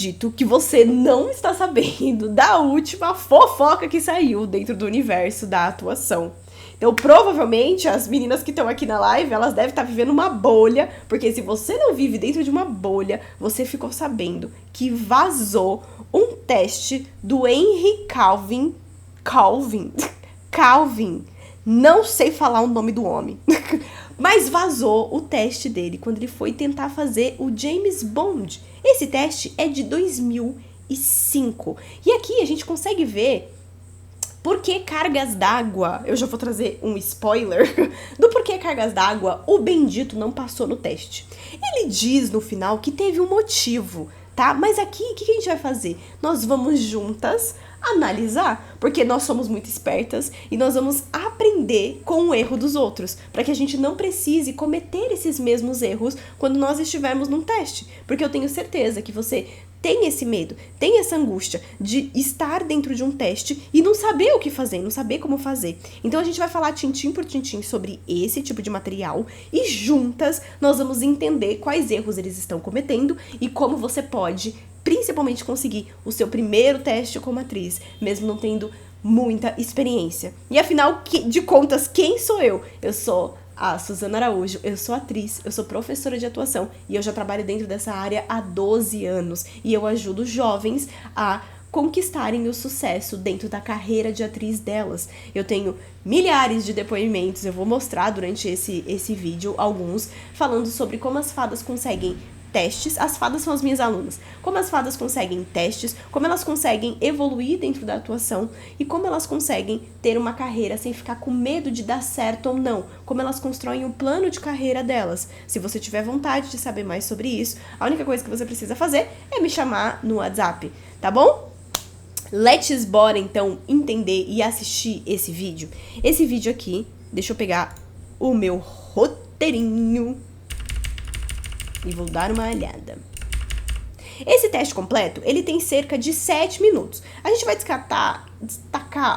Dito que você não está sabendo da última fofoca que saiu dentro do universo da atuação. Então, provavelmente, as meninas que estão aqui na live, elas devem estar vivendo uma bolha, porque se você não vive dentro de uma bolha, você ficou sabendo que vazou um teste do Henry Calvin, não sei falar o nome do homem, mas vazou o teste dele quando ele foi tentar fazer o James Bond. Esse teste é de 2005. E aqui a gente consegue ver por que cargas d'água. Eu já vou trazer um spoiler do porquê cargas d'água o bendito não passou no teste. Ele diz no final que teve um motivo, tá? Mas aqui, o que a gente vai fazer? Nós vamos juntas analisar, porque nós somos muito espertas e nós vamos aprender com o erro dos outros, para que a gente não precise cometer esses mesmos erros quando nós estivermos num teste, porque eu tenho certeza que você tem esse medo, tem essa angústia de estar dentro de um teste e não saber o que fazer, não saber como fazer. Então a gente vai falar tintim por tintim sobre esse tipo de material e juntas nós vamos entender quais erros eles estão cometendo e como você pode principalmente conseguir o seu primeiro teste como atriz, mesmo não tendo muita experiência. E afinal de contas, quem sou eu? Eu sou a Suzana Araújo, eu sou atriz, eu sou professora de atuação e eu já trabalho dentro dessa área há 12 anos e eu ajudo jovens a conquistarem o sucesso dentro da carreira de atriz delas. Eu tenho milhares de depoimentos, eu vou mostrar durante esse vídeo alguns, falando sobre como as fadas conseguem testes. As fadas são as minhas alunas. Como as fadas conseguem testes, como elas conseguem evoluir dentro da atuação e como elas conseguem ter uma carreira sem ficar com medo de dar certo ou não. Como elas constroem o plano de carreira delas. Se você tiver vontade de saber mais sobre isso, a única coisa que você precisa fazer é me chamar no WhatsApp, tá bom? Let's bora então entender e assistir esse vídeo. Esse vídeo aqui, deixa eu pegar o meu roteirinho e vou dar uma olhada. Esse teste completo, ele tem cerca de 7 minutos. A gente vai destacar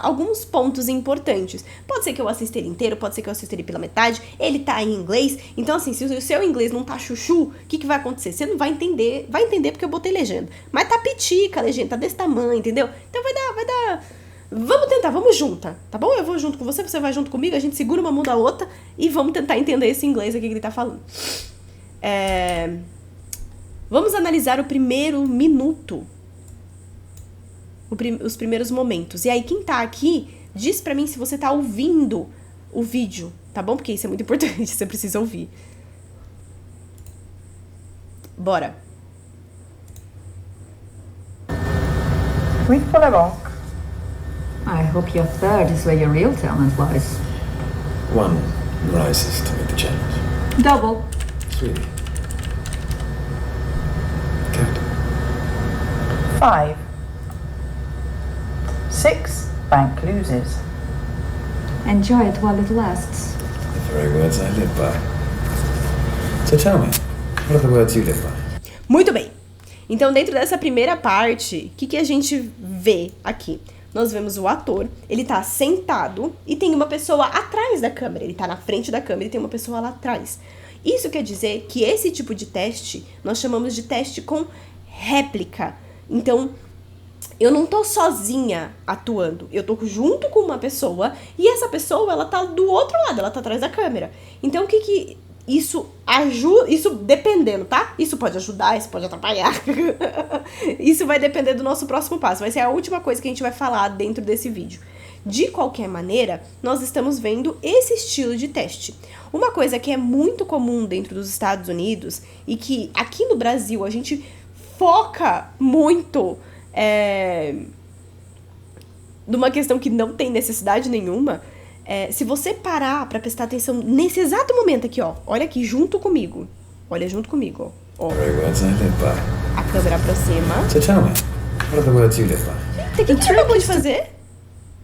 alguns pontos importantes. Pode ser que eu assista ele inteiro, pode ser que eu assista ele pela metade. Ele tá em inglês, então assim, se o seu inglês não tá chuchu, o que vai acontecer? Você não vai entender porque eu botei legenda. Mas tá pitica a legenda, tá desse tamanho, entendeu? Então vai dar... Vamos tentar, vamos junta, tá bom? Eu vou junto com você, você vai junto comigo, a gente segura uma mão da outra e vamos tentar entender esse inglês aqui que ele tá falando. Vamos analisar o primeiro minuto, os primeiros momentos. E aí, quem tá aqui, diz pra mim se você tá ouvindo o vídeo, tá bom? Porque isso é muito importante, você precisa ouvir. Bora. Oui, pour la banque. I hope your third is where your real talent lies. One rises to meet the challenge. Double. Sweetie. Captain. 5. 6. Bank loses. Enjoy it while it lasts. The very words I live by. So tell me, what are the words you live by? Muito bem. Então, dentro dessa primeira parte, o que a gente vê aqui? Nós vemos o ator, ele tá sentado e tem uma pessoa atrás da câmera. Ele tá na frente da câmera e tem uma pessoa lá atrás. Isso quer dizer que esse tipo de teste, nós chamamos de teste com réplica. Então, eu não tô sozinha atuando, eu tô junto com uma pessoa e essa pessoa, ela tá do outro lado, ela tá atrás da câmera. Então, o que isso ajuda, isso dependendo, tá? Isso pode ajudar, isso pode atrapalhar. Isso vai depender do nosso próximo passo, vai ser a última coisa que a gente vai falar dentro desse vídeo. De qualquer maneira, nós estamos vendo esse estilo de teste. Uma coisa que é muito comum dentro dos Estados Unidos e que aqui no Brasil a gente foca muito numa questão que não tem necessidade nenhuma. Se você parar pra prestar atenção nesse exato momento aqui, ó, olha aqui junto comigo. Olha junto comigo, ó. The very words I live by. A câmera aproxima. So tell me, what are the words you live by? O que você acabou de fazer?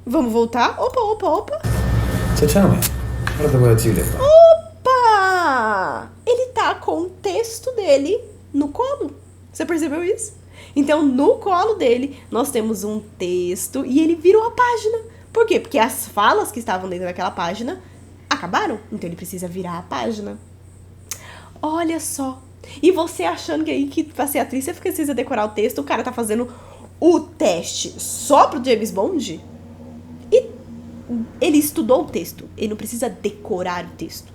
Vamos voltar? Opa. So tell me, what are the words you live by? Opa! Ele tá com o texto dele no colo. Você percebeu isso? Então, no colo dele, nós temos um texto e ele virou a página. Por quê? Porque as falas que estavam dentro daquela página acabaram. Então, ele precisa virar a página. Olha só E você achando que aí que pra ser atriz você precisa decorar o texto, o cara tá fazendo o teste só pro James Bond? E ele estudou o texto, ele não precisa decorar o texto.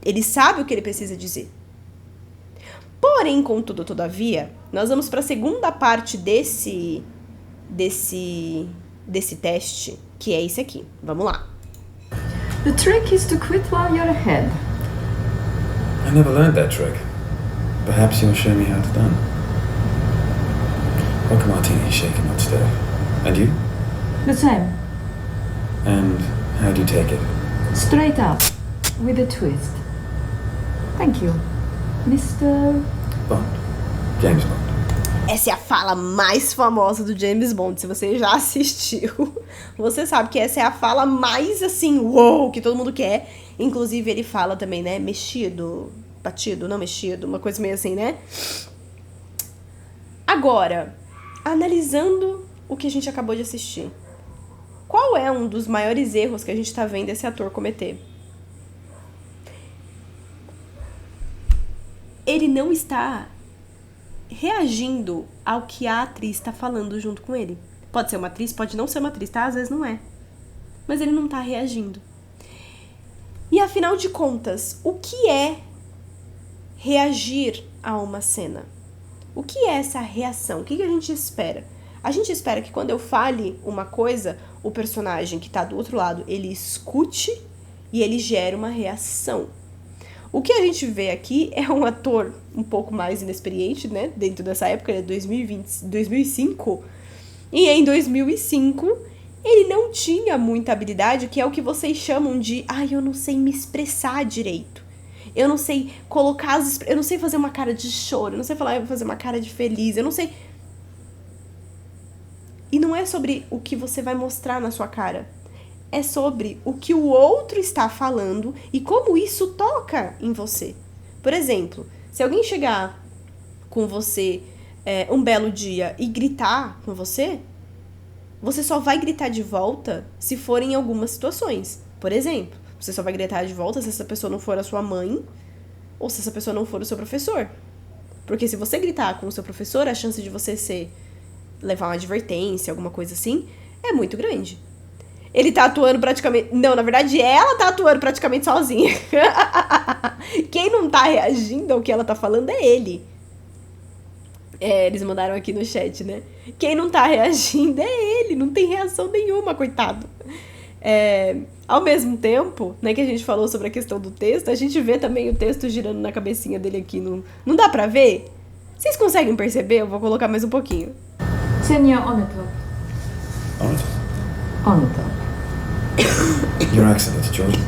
Ele sabe o que ele precisa dizer. Porém, contudo, todavia, nós vamos para a segunda parte desse teste, que é esse aqui. Vamos lá. The trick is to quit while you're ahead. I never learned that trick. Perhaps you'll show me how it's done. Vodka martini, shaken, not stirred. And you? The same. And how do you take it? Straight up. With a twist. Thank you. Mr. Bond. James Bond. Essa é a fala mais famosa do James Bond. Se você já assistiu, você sabe que essa é a fala mais assim, uou, que todo mundo quer. Inclusive ele fala também, né, mexido, batido, não mexido, uma coisa meio assim, né? Agora, analisando o que a gente acabou de assistir, qual é um dos maiores erros que a gente tá vendo esse ator cometer? Ele não está reagindo ao que a atriz está falando junto com ele. Pode ser uma atriz, pode não ser uma atriz, tá? Às vezes não é. Mas ele não tá reagindo. E afinal de contas, o que é reagir a uma cena? O que é essa reação? O que a gente espera? A gente espera que quando eu fale uma coisa, o personagem que tá do outro lado, ele escute e ele gere uma reação. O que a gente vê aqui é um ator um pouco mais inexperiente, né? Dentro dessa época, ele é 2005. E em 2005, ele não tinha muita habilidade, que é o que vocês chamam de... eu não sei me expressar direito. Eu não sei colocar eu não sei fazer uma cara de choro. Eu não sei fazer uma cara de feliz. Eu não sei... E não é sobre o que você vai mostrar na sua cara. É sobre o que o outro está falando e como isso toca em você. Por exemplo, se alguém chegar com você um belo dia e gritar com você, você só vai gritar de volta se for em algumas situações. Por exemplo, você só vai gritar de volta se essa pessoa não for a sua mãe ou se essa pessoa não for o seu professor. Porque se você gritar com o seu professor, a chance de você levar uma advertência, alguma coisa assim, é muito grande. Ele tá atuando praticamente... Não, na verdade, ela tá atuando praticamente sozinha. Quem não tá reagindo ao que ela tá falando é ele. Eles mandaram aqui no chat, né? Quem não tá reagindo é ele. Não tem reação nenhuma, coitado. Ao mesmo tempo, né, que a gente falou sobre a questão do texto, a gente vê também o texto girando na cabecinha dele aqui. Não dá pra ver? Vocês conseguem perceber? Eu vou colocar mais um pouquinho. Senior on the top. On it? On the top. Your accent is Georgian.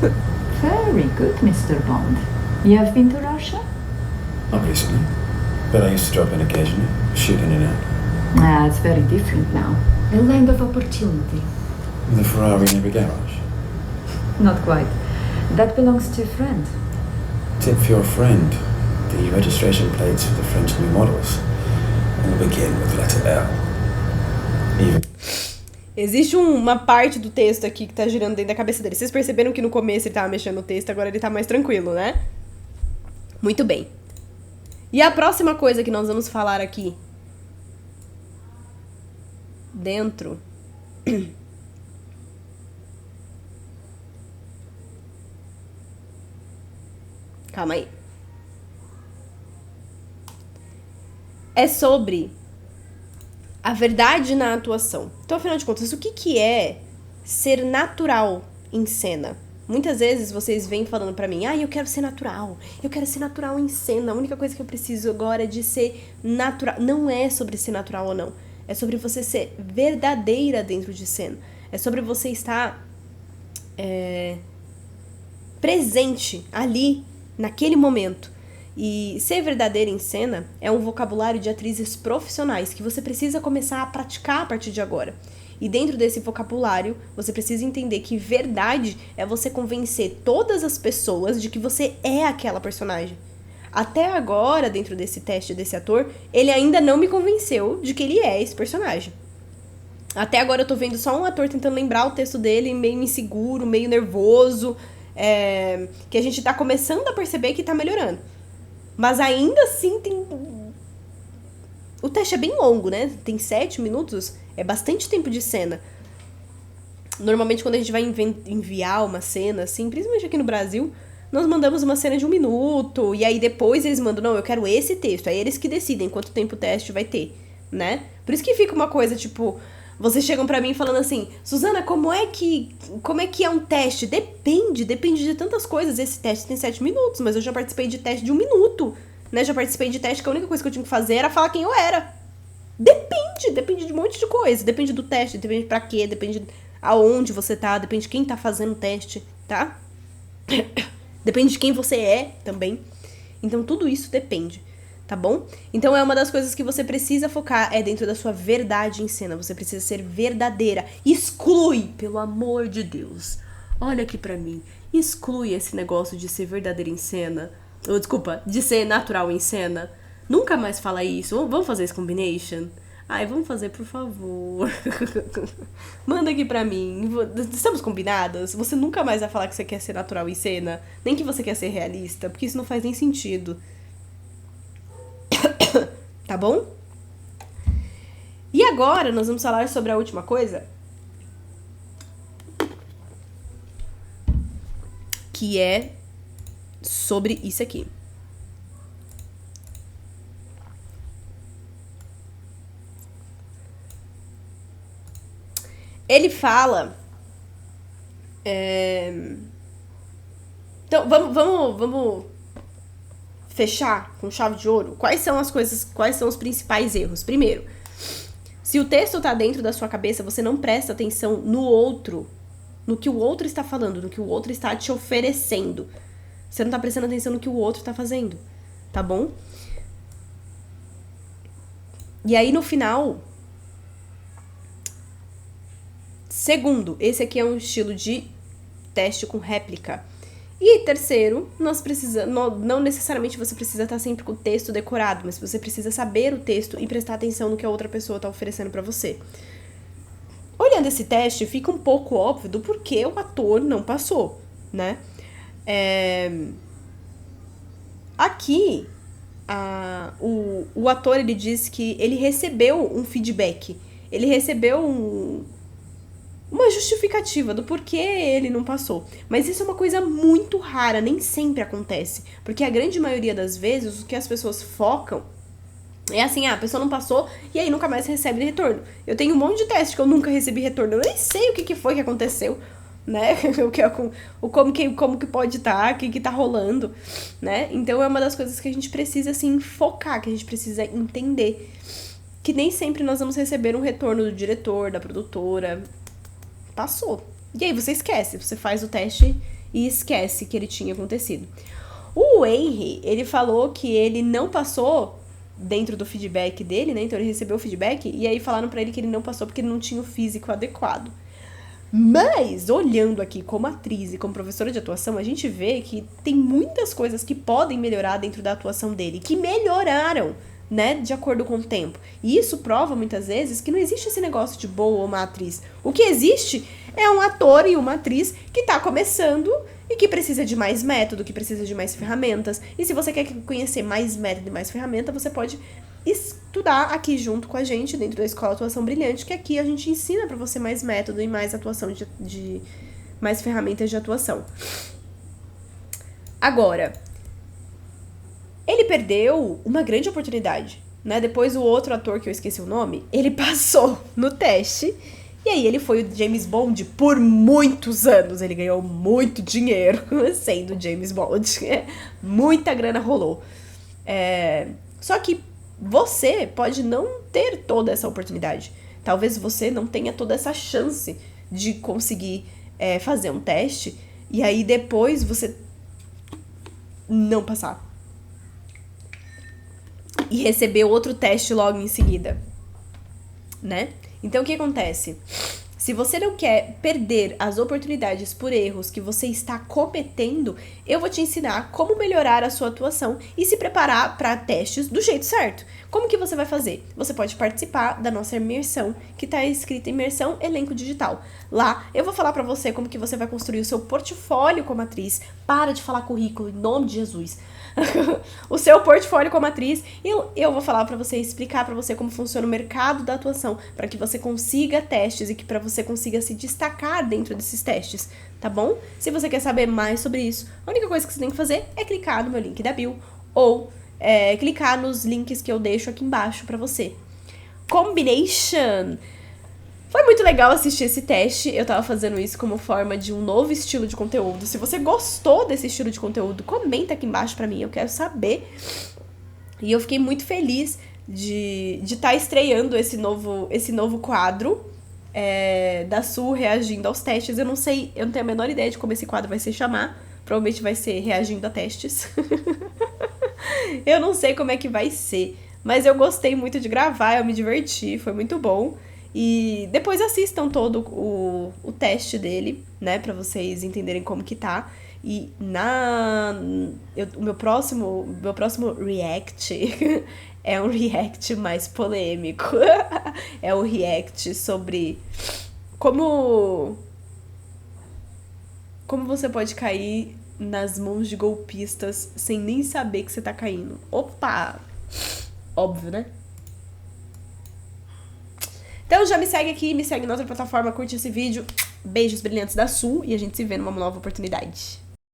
Very good, Mr. Bond. You have been to Russia? Not recently, but I used to drop in occasionally, shoot in and out. It's very different now. A land of opportunity. With a Ferrari in every garage. Not quite. That belongs to a friend. Tip for your friend. The registration plates for the French new models all begin with letter L. Even... Existe uma parte do texto aqui que tá girando dentro da cabeça dele. Vocês perceberam que no começo ele tava mexendo no texto, agora ele tá mais tranquilo, né? Muito bem. E a próxima coisa que nós vamos falar aqui dentro... Calma aí. É sobre a verdade na atuação. Então, afinal de contas, o que é ser natural em cena? Muitas vezes vocês vêm falando pra mim, eu quero ser natural. Eu quero ser natural em cena. A única coisa que eu preciso agora é de ser natural. Não é sobre ser natural ou não. É sobre você ser verdadeira dentro de cena. É sobre você estar presente ali, naquele momento. E ser verdadeira em cena é um vocabulário de atrizes profissionais que você precisa começar a praticar a partir de agora. E dentro desse vocabulário, você precisa entender que verdade é você convencer todas as pessoas de que você é aquela personagem. Até agora, dentro desse teste desse ator, ele ainda não me convenceu de que ele é esse personagem. Até agora eu tô vendo só um ator tentando lembrar o texto dele, meio inseguro, meio nervoso, que a gente tá começando a perceber que tá melhorando. Mas ainda assim tem... O teste é bem longo, né? Tem 7 minutos, é bastante tempo de cena. Normalmente quando a gente vai enviar uma cena, assim, principalmente aqui no Brasil, nós mandamos uma cena de 1 minuto, e aí depois eles mandam, não, eu quero esse texto. Aí eles que decidem quanto tempo o teste vai ter, né? Por isso que fica uma coisa, tipo, vocês chegam pra mim falando assim, Suzana, como é que é um teste? Depende de tantas coisas. Esse teste tem 7 minutos, mas eu já participei de teste de 1 minuto, né? Já participei de teste que a única coisa que eu tinha que fazer era falar quem eu era. Depende de um monte de coisa. Depende do teste, depende pra quê, depende aonde você tá, depende de quem tá fazendo o teste, tá? Depende de quem você é também. Então tudo isso depende, tá bom? Então é uma das coisas que você precisa focar, é dentro da sua verdade em cena. Você precisa ser verdadeira. Exclui, pelo amor de Deus. Olha aqui pra mim. Exclui esse negócio de ser verdadeira em cena. Ou, desculpa, de ser natural em cena. Nunca mais fala isso. Vamos fazer esse combination? Ai, vamos fazer, por favor. Manda aqui pra mim. Estamos combinadas? Você nunca mais vai falar que você quer ser natural em cena. Nem que você quer ser realista. Porque isso não faz nem sentido. Tá bom? E agora nós vamos falar sobre a última coisa. Que é sobre isso aqui. Ele fala... Então, vamos fechar com chave de ouro. Quais são os principais erros? Primeiro, se o texto tá dentro da sua cabeça, você não presta atenção no outro, no que o outro está falando, no que o outro está te oferecendo. Você não tá prestando atenção no que o outro tá fazendo, tá bom? E aí, no final... Segundo, esse aqui é um estilo de teste com réplica. E terceiro, não necessariamente você precisa estar sempre com o texto decorado, mas você precisa saber o texto e prestar atenção no que a outra pessoa está oferecendo para você. Olhando esse teste, fica um pouco óbvio do porquê o ator não passou, né? Aqui, o ator, ele diz que ele recebeu um feedback, ele recebeu uma justificativa do porquê ele não passou. Mas isso é uma coisa muito rara, nem sempre acontece. Porque a grande maioria das vezes, o que as pessoas focam é assim, a pessoa não passou e aí nunca mais recebe retorno. Eu tenho um monte de teste que eu nunca recebi retorno. Eu nem sei o que foi que aconteceu, né? Como que pode estar, o que tá rolando, né? Então é uma das coisas que a gente precisa, assim, focar, que a gente precisa entender. Que nem sempre nós vamos receber um retorno do diretor, da produtora... Passou. E aí você esquece, você faz o teste e esquece que ele tinha acontecido. O Henry, ele falou que ele não passou dentro do feedback dele, né? Então ele recebeu o feedback e aí falaram pra ele que ele não passou porque ele não tinha o físico adequado. Mas, olhando aqui como atriz e como professora de atuação, a gente vê que tem muitas coisas que podem melhorar dentro da atuação dele, que melhoraram, né, de acordo com o tempo. E isso prova, muitas vezes, que não existe esse negócio de boa ou má atriz. O que existe é um ator e uma atriz que tá começando e que precisa de mais método, que precisa de mais ferramentas. E se você quer conhecer mais método e mais ferramenta, você pode estudar aqui junto com a gente, dentro da Escola Atuação Brilhante, que aqui a gente ensina pra você mais método e mais atuação de mais ferramentas de atuação. Agora... ele perdeu uma grande oportunidade, né? Depois o outro ator, que eu esqueci o nome, ele passou no teste. E aí ele foi o James Bond por muitos anos. Ele ganhou muito dinheiro sendo James Bond. Muita grana rolou. Só que você pode não ter toda essa oportunidade. Talvez você não tenha toda essa chance de conseguir fazer um teste. E aí depois você não passar. E receber outro teste logo em seguida, né? Então, o que acontece? Se você não quer perder as oportunidades por erros que você está cometendo, eu vou te ensinar como melhorar a sua atuação e se preparar para testes do jeito certo. Como que você vai fazer? Você pode participar da nossa imersão, que está escrita Imersão Elenco Digital. Lá, eu vou falar para você como que você vai construir o seu portfólio como atriz. Para de falar currículo, em nome de Jesus. o seu portfólio como atriz. Eu vou falar pra você, explicar pra você como funciona o mercado da atuação, pra que você consiga testes e que pra você consiga se destacar dentro desses testes, tá bom? Se você quer saber mais sobre isso, a única coisa que você tem que fazer é clicar no meu link da bio ou clicar nos links que eu deixo aqui embaixo pra você. Combination! Foi muito legal assistir esse teste, eu tava fazendo isso como forma de um novo estilo de conteúdo. Se você gostou desse estilo de conteúdo, comenta aqui embaixo pra mim, eu quero saber. E eu fiquei muito feliz de estar estreando esse novo quadro da Su reagindo aos testes. Eu não tenho a menor ideia de como esse quadro vai se chamar. Provavelmente vai ser reagindo a testes. Eu não sei como é que vai ser, mas eu gostei muito de gravar, eu me diverti, foi muito bom. E depois assistam todo o teste dele, né, pra vocês entenderem como que tá. E o meu próximo react é um react mais polêmico. É um react sobre como você pode cair nas mãos de golpistas sem nem saber que você tá caindo. Opa! Óbvio, né? Então já me segue aqui, me segue na outra plataforma, curte esse vídeo. Beijos brilhantes da Su e a gente se vê numa nova oportunidade.